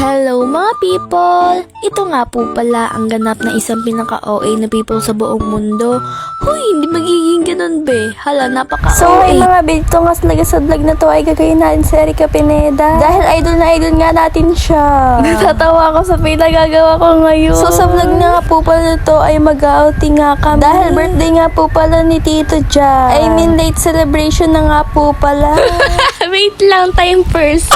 Hello mga people! Ito nga po pala ang ganap na isang pinaka-OA na people sa buong mundo. Huy, hindi magiging ganun be. Hala, napaka-OA. So ay mga bito nga talaga sa vlog na to ay gagawin natin si Erica Pineda. Dahil idol na idol nga natin siya. Natatawa ako sa pinagagawa ko ngayon. So sa vlog na nga po pala to ay mag-outing nga kami. Dahil birthday nga po pala ni Tito Jai. I mean late celebration na nga po pala. Wait lang, time first.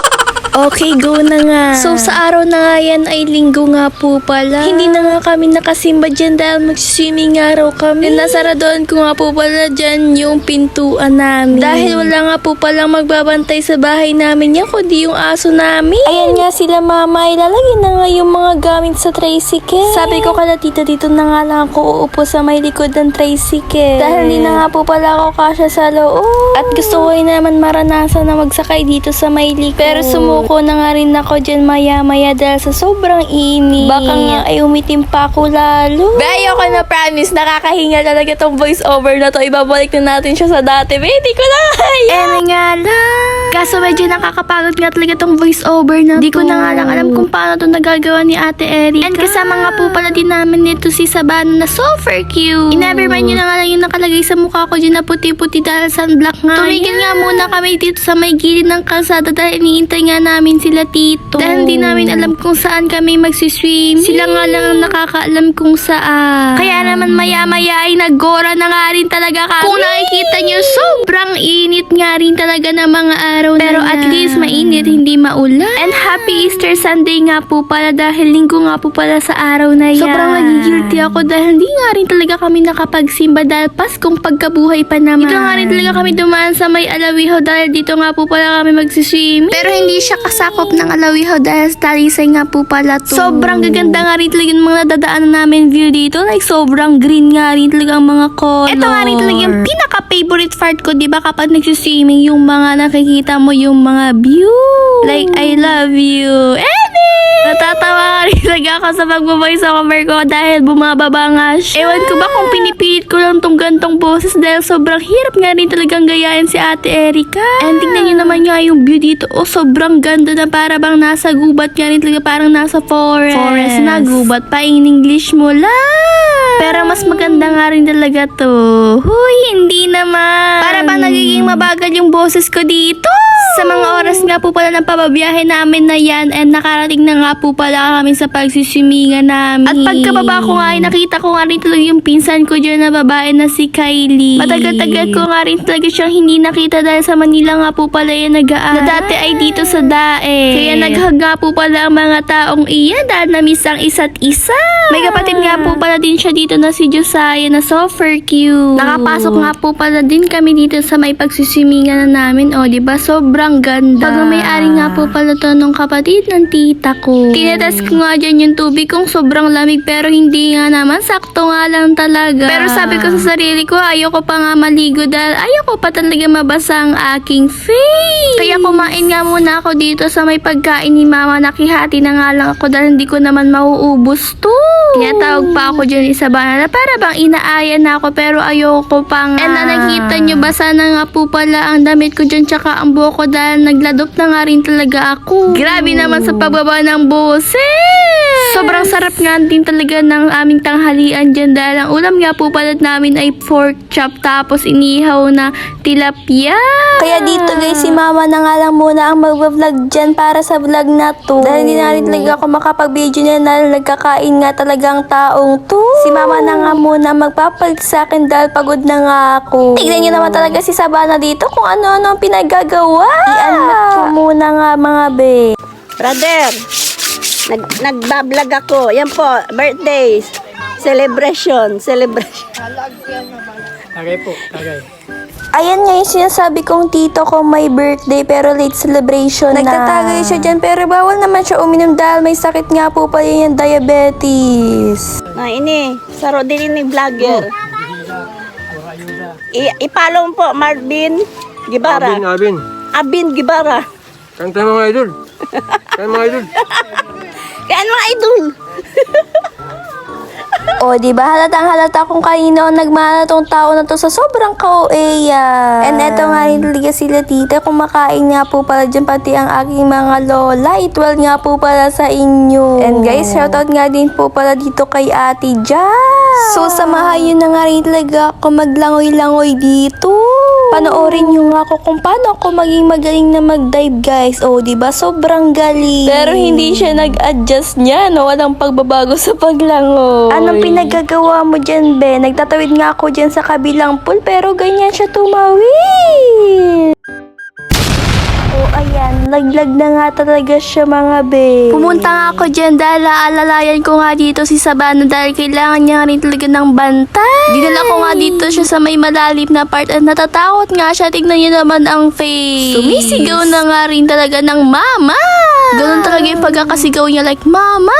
Okay, go na nga. So, sa araw na nga yan ay linggo nga po pala. Hindi na nga kami nakasimba dyan dahil mag-swimming nga raw kami. And nasaradoan ko nga po pala dyan yung pintuan namin. Dahil wala nga po pala magbabantay sa bahay namin yan, kundi yung aso namin. Ayan nga sila mama, ilalagay na nga yung mga gamit sa tricycle. Sabi ko kala tita, dito na nga lang ako uupo sa may likod ng tricycle. Dahil hindi na nga po pala ako kasya sa loob. At gusto ko naman maranasan na magsakay dito sa may likod. Pero sumuko na nga rin ako dyan maya-maya dahil sa sobrang init. Baka nga ay umitim pa ako lalo. Ayoko na, promise. Nakakahinga talaga tong voice over na to. Ibabalik na natin siya sa dati. Hindi ko na kaya. Nga lang. Kaso medyo nakakapagod nga talaga tong voice over na to. Di ko na nga lang alam kung paano to nagagawa ni Ate Erica. And kasama nga po pala din namin nito si Sabana na super cute. I-nevermind nyo na nga lang yung nakalagay sa mukha ko dyan na puti-puti dahil sunblock nga. Tumigil nga muna kami dito sa may gilid ng kalsada dahil iniintay nga namin sila tito. Dahil hindi namin alam kung saan kami magsiswim. Sila nga lang ang nakakaalam kung saan. Kaya naman maya-maya ay naggora na nga rin talaga kami. Kung nakikita nyo, sobrang init nga rin talaga ng mga araw na pero at least mainit, hindi maulan. And happy Easter Sunday nga po pala dahil linggo nga po pala sa araw na yan. Sobrang nagigilty ako dahil hindi nga rin talaga kami nakapagsimba dahil Paskong pagkabuhay pa naman. Dito nga rin talaga kami dumaan sa may Alawiho dahil dito nga po pala kami magsiswimming. Pero hindi siya kasakop ng Alawiho dahil sa Talisay nga po pala to. Sobrang gaganda nga rin talaga yung mga nadadaanan namin view dito. Like sobrang green nga rin talaga ang mga color. Ito nga rin talaga yung pinaka-favorite part ko, diba, kapag nagsiswimming, yung mga nakikita mo yung mga view. Like, I love you. Natatawa rin talaga ako sa pag-voice over ko dahil bumababa nga siya. Ewan ko ba kung pinipilit ko lang tong gantong boses dahil sobrang hirap nga rin talagang gayahin si Ate Erica. And tingnan nyo naman nga yung view dito. Oh, sobrang ganda na para bang nasa gubat nga rin talaga, parang nasa forest. Forest na gubat pa in English mo lang. Pero mas maganda nga rin talaga to. Huy, hindi naman. Para bang nagiging mabagal yung boses ko dito. Sa mga oras nga po pala ng pababiyahe namin na yan and nakarating na nga po pala kami sa pagsiswimingan namin. At pagkababa ko nga ay nakita ko nga rin talaga yung pinsan ko dyan na babae na si Kylie. Matagal-tagal ko nga rin talaga siyang hindi nakita dahil sa Manila nga po pala yan nag-aaral. Na dati ay dito sa DAE. Kaya naghag nga po pala ang mga taong iyan dahil na-miss ang isa't isa. May kapatid nga po pala din siya dito na si Josiah na super cute. Nakapasok nga po pala din kami dito sa may pagsiswimingan na namin. O, diba? Sobrang ganda. Pag may-ari nga po pala to nung kapatid ng tita ko. Tinetest ko nga dyan yung tubig kong sobrang lamig pero hindi nga naman. Sakto nga lang talaga. Pero sabi ko sa sarili ko, ayoko pa nga maligo dahil ayoko pa talaga mabasa ang aking face. Kaya kumain nga muna ako dito sa may pagkain ni mama. Nakihati na nga lang ako dahil hindi ko naman mauubos to. Kaya tawag pa ako dyan isa ba na para bang inaaya na ako pero ayoko pa nga. And nakita nyo ba sana nga po pala ang damit ko dyan tsaka ang buhok ko dahil nagladop na nga rin talaga ako. Grabe naman sa pagbaba ng boses. Sobrang sarap nga din talaga ng aming tanghalian dyan dahil ang ulam nga po pala namin ay pork chop tapos inihaw na tilapia. Kaya dito guys, si mama na nga lang muna ang mag-vlog dyan para sa vlog na to. Dahil hindi na rin talaga ako makapag-video niya dahil nagkakain nga talagang taong to. Si mama na nga muna magpapalit sa akin dahil pagod na nga ako. Tignan niyo naman talaga si Sabana dito kung ano-ano ang pinagagawa. I-unmat ko muna nga mga be. Brother, nagbablog ako. Yan po, birthdays. Celebration. Tagay po, tagay. Ayan nga yung sinasabi kong tito ko may birthday pero late celebration na. Nagtatagay siya dyan pero bawal naman siya uminom dahil may sakit nga po pala yung diabetes. Na ini, saro din ni vlogger. Ipalo mo po, Marvin Gibara. Abin Gibara. Kanta mga idol. Kaya mga idol. O, diba? Halatang-halata kung kanino ang nagmana tong tao na to sa sobrang ka-OA. And eto nga rin talaga sila tita. Kumakain nga po pala dyan pati ang aking mga lola. Itwal nga po pala sa inyo. And guys, shoutout nga din po pala dito kay Ate Jazz. So, samahan nyo na nga rin talaga ako maglangoy-langoy dito. Panoorin nyo nga ako kung paano ako maging magaling na mag-dive, guys. O, diba? Sobrang galing. Pero hindi siya nag-adjust niya, no? Walang pagbabago sa paglangoy. Anong pinagagawa mo dyan, be? Nagtatawid nga ako dyan sa kabilang pool, pero ganyan siya tumawid. O, ayan. Laglag na nga talaga siya, mga be. Pumunta nga ako dyan dahil aalalayan ko nga dito si Sabana dahil kailangan niya rin talaga ng bantay. Dinala ko nga dito siya sa may malalim na part at natatakot nga siya. Tignan niyo naman ang face. Sumisigaw na nga rin talaga ng mama. Ganun talaga yung pagkakasigaw niya like mama.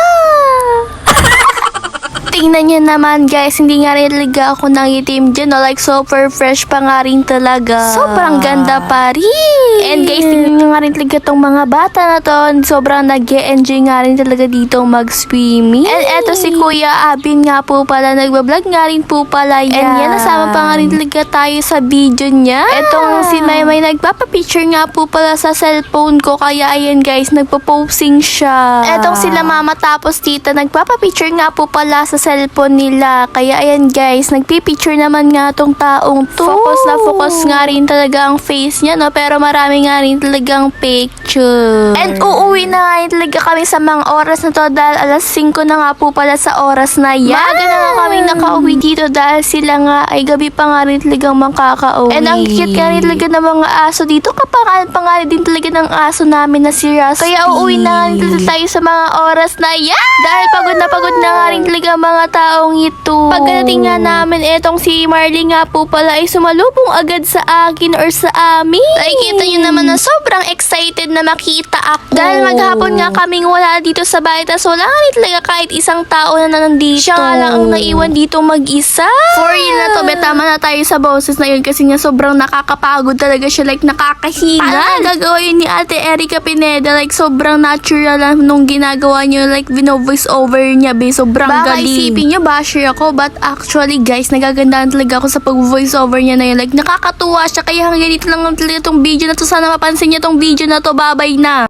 Tingnan niyo naman guys, hindi nga rin talaga ako nangitim dyan, no? Like super fresh pa nga rin talaga. Sobrang ganda pa rin. And guys, tingnan niyo nga rin talaga tong mga bata na to. Sobrang nag-e-enjoy nga rin talaga dito mag-swimming. And eto si Kuya Abin nga po pala, nagbablog nga rin po pala yan. And yan, nasama pa nga rin talaga tayo sa video niya. Etong si Maymay nagpapapicture nga po pala sa cellphone ko, kaya ayan guys, nagpo-posing siya. Etong sila mama tapos tita, nagpapapicture nga po pala sa cellphone nila. Kaya ayan guys, nagpipicture naman nga tong taong to. Focus na focus nga rin talaga ang face niya, no? Pero marami nga rin talagang picture. And uuwi na nga rin talaga kami sa mga oras na to dahil alas 5 na nga po pala sa oras na yan. Maaga na nga kami nakauwi dito dahil sila nga ay gabi pa nga rin talagang makakauwi. And ang cute nga rin talaga ng mga aso dito. Kapangalan pa nga din talaga ng aso namin na si Rusty. Kaya uuwi na nga rin talaga tayo sa mga oras na yan. Dahil pagod na nga rin talaga mga taong ito. Pagdating nga namin, etong si Marley nga po pala ay sumalubong agad sa akin or sa amin. Nakikita nyo naman na sobrang excited na makita ako. Dahil maghapon nga kaming wala dito sa bahay, tas wala nga rin talaga kahit isang tao na nandito. Siya nga lang ang naiwan dito mag-isa. For real na to, tama na tayo sa boses na yun kasi nga sobrang nakakapagod talaga siya, like nakakahingal. Paano gagawa yun ni Ate Erica Pineda? Like sobrang natural lang nung ginagawa niyo, like voice over niya, sobrang galing. Isipin nyo, basher ako, but actually guys, nagagandaan talaga ako sa pag-voice over niya na yun. Like nakakatuwa siya, kaya hanggang dito lang talaga tong video na to. Sana mapansin niya tong video na to. Babay na!